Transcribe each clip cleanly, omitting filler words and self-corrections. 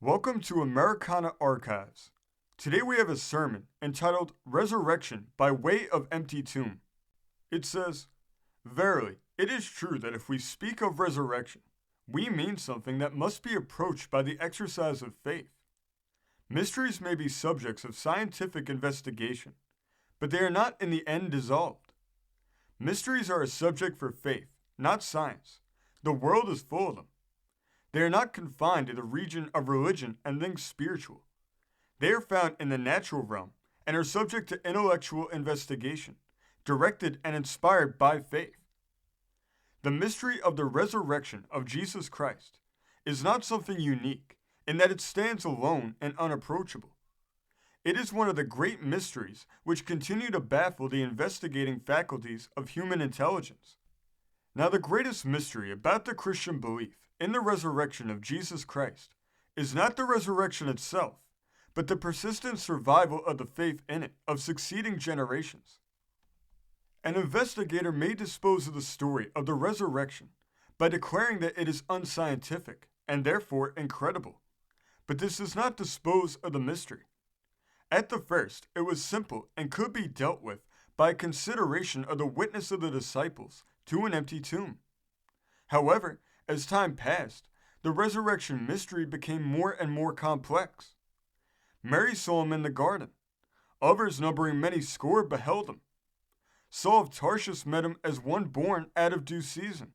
Welcome to Americana Archives. Today we have a sermon entitled Resurrection by Way of Empty Tomb. It says, Verily, it is true that if we speak of resurrection, we mean something that must be approached by the exercise of faith. Mysteries may be subjects of scientific investigation, but they are not in the end dissolved. Mysteries are a subject for faith, not science. The world is full of them. They are not confined to the region of religion and things spiritual. They are found in the natural realm and are subject to intellectual investigation, directed and inspired by faith. The mystery of the resurrection of Jesus Christ is not something unique in that it stands alone and unapproachable. It is one of the great mysteries which continue to baffle the investigating faculties of human intelligence. Now, the greatest mystery about the Christian belief in the resurrection of Jesus Christ is not the resurrection itself, but the persistent survival of the faith in it of succeeding generations. An investigator may dispose of the story of the resurrection by declaring that it is unscientific and therefore incredible, but this does not dispose of the mystery. At the first, it was simple and could be dealt with by consideration of the witness of the disciples to an empty tomb. However, as time passed, the resurrection mystery became more and more complex. Mary saw him in the garden. Others numbering many score beheld him. Saul of Tarshish met him as one born out of due season.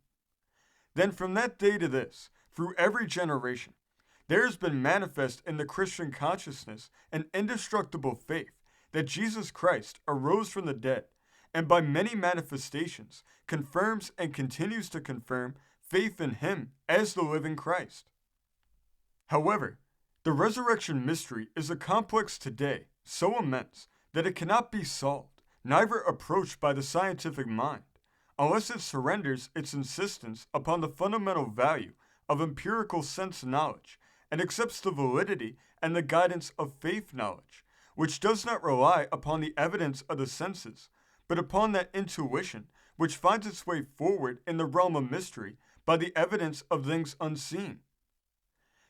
Then from that day to this, through every generation, there has been manifest in the Christian consciousness an indestructible faith that Jesus Christ arose from the dead, and by many manifestations confirms and continues to confirm faith in him as the living Christ. However, the resurrection mystery is a complex today so immense that it cannot be solved, neither approached by the scientific mind, unless it surrenders its insistence upon the fundamental value of empirical sense knowledge and accepts the validity and the guidance of faith knowledge, which does not rely upon the evidence of the senses, but upon that intuition which finds its way forward in the realm of mystery by the evidence of things unseen.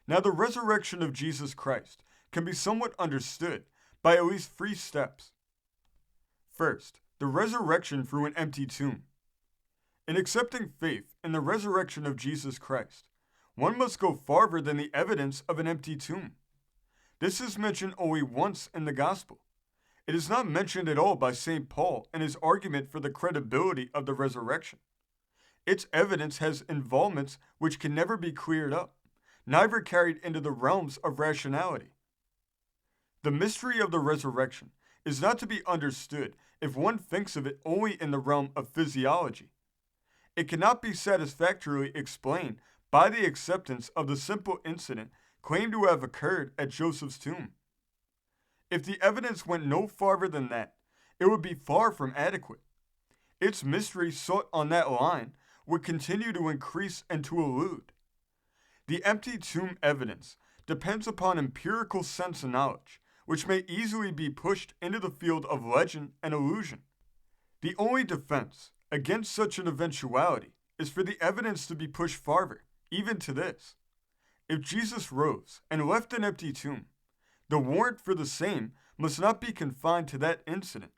Now, the resurrection of Jesus Christ can be somewhat understood by at least 3 steps. First, the resurrection through an empty tomb. In accepting faith in the resurrection of Jesus Christ, one must go farther than the evidence of an empty tomb. This is mentioned only once in the Gospel. It is not mentioned at all by St. Paul in his argument for the credibility of the resurrection. Its evidence has involvements which can never be cleared up, neither carried into the realms of rationality. The mystery of the resurrection is not to be understood if one thinks of it only in the realm of physiology. It cannot be satisfactorily explained by the acceptance of the simple incident claimed to have occurred at Joseph's tomb. If the evidence went no farther than that, it would be far from adequate. Its mystery sought on that line would continue to increase and to elude. The empty tomb evidence depends upon empirical sense knowledge, which may easily be pushed into the field of legend and illusion. The only defense against such an eventuality is for the evidence to be pushed farther, even to this. If Jesus rose and left an empty tomb, the warrant for the same must not be confined to that incident,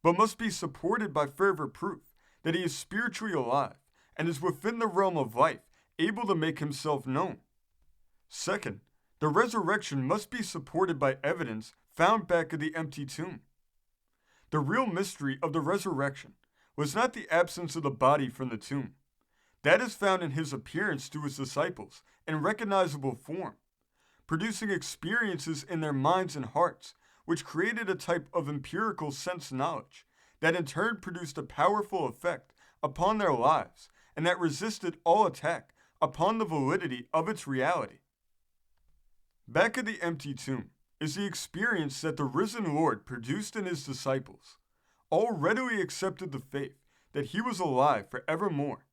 but must be supported by further proof that he is spiritually alive and is within the realm of life, able to make himself known. Second, the resurrection must be supported by evidence found back of the empty tomb. The real mystery of the resurrection was not the absence of the body from the tomb. That is found in his appearance to his disciples in recognizable form, producing experiences in their minds and hearts, which created a type of empirical sense knowledge that in turn produced a powerful effect upon their lives and that resisted all attack upon the validity of its reality. Back of the empty tomb is the experience that the risen Lord produced in his disciples. All readily accepted the faith that he was alive forevermore.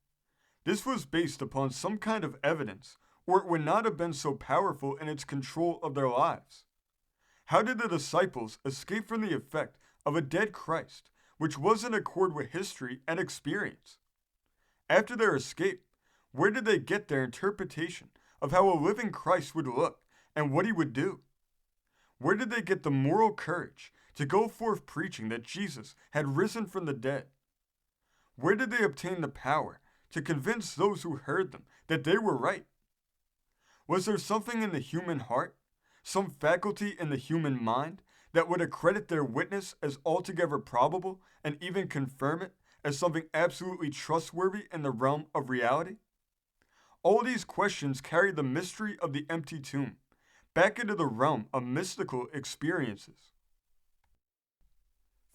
This was based upon some kind of evidence, or it would not have been so powerful in its control of their lives. How did the disciples escape from the effect of a dead Christ, which was in accord with history and experience? After their escape, where did they get their interpretation of how a living Christ would look and what he would do? Where did they get the moral courage to go forth preaching that Jesus had risen from the dead? Where did they obtain the power to convince those who heard them that they were right? Was there something in the human heart, some faculty in the human mind, that would accredit their witness as altogether probable and even confirm it as something absolutely trustworthy in the realm of reality? All these questions carry the mystery of the empty tomb back into the realm of mystical experiences.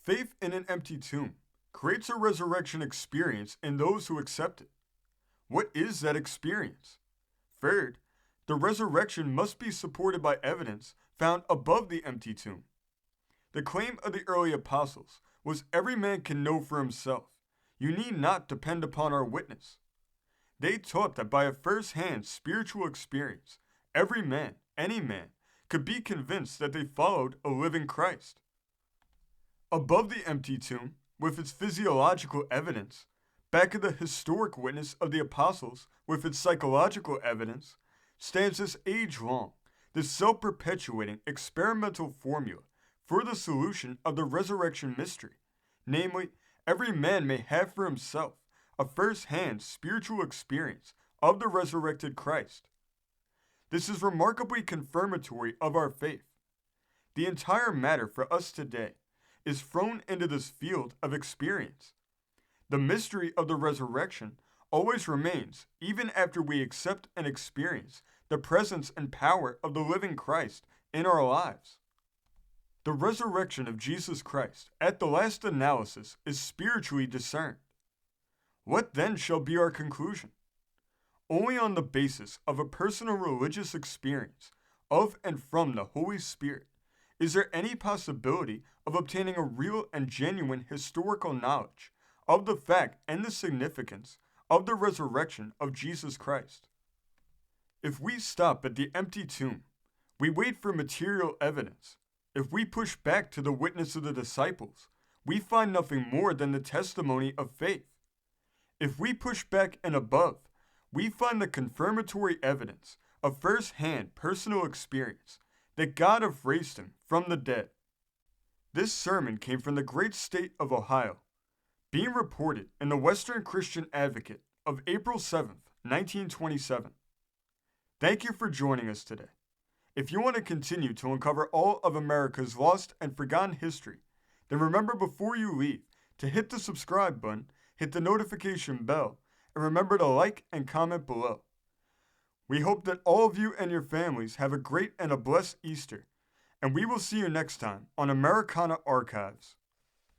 Faith in an empty tomb creates a resurrection experience in those who accept it. What is that experience? Third, the resurrection must be supported by evidence found above the empty tomb. The claim of the early apostles was every man can know for himself. You need not depend upon our witness. They taught that by a first-hand spiritual experience, every man, any man, could be convinced that they followed a living Christ. Above the empty tomb, with its physiological evidence, back of the historic witness of the apostles with its psychological evidence, stands this age-long, this self-perpetuating experimental formula for the solution of the resurrection mystery, namely, every man may have for himself a first-hand spiritual experience of the resurrected Christ. This is remarkably confirmatory of our faith. The entire matter for us today is thrown into this field of experience. The mystery of the resurrection always remains even after we accept and experience the presence and power of the living Christ in our lives. The resurrection of Jesus Christ, at the last analysis, is spiritually discerned. What then shall be our conclusion? Only on the basis of a personal religious experience of and from the Holy Spirit is there any possibility of obtaining a real and genuine historical knowledge of the fact and the significance of the resurrection of Jesus Christ. If we stop at the empty tomb, we wait for material evidence. If we push back to the witness of the disciples, we find nothing more than the testimony of faith. If we push back and above, we find the confirmatory evidence of first-hand personal experience that God have raised him from the dead. This sermon came from the great state of Ohio, being reported in the Western Christian Advocate of April 7th, 1927. Thank you for joining us today. If you want to continue to uncover all of America's lost and forgotten history, then remember before you leave to hit the subscribe button, hit the notification bell, and remember to like and comment below. We hope that all of you and your families have a great and a blessed Easter, and we will see you next time on Americana Archives.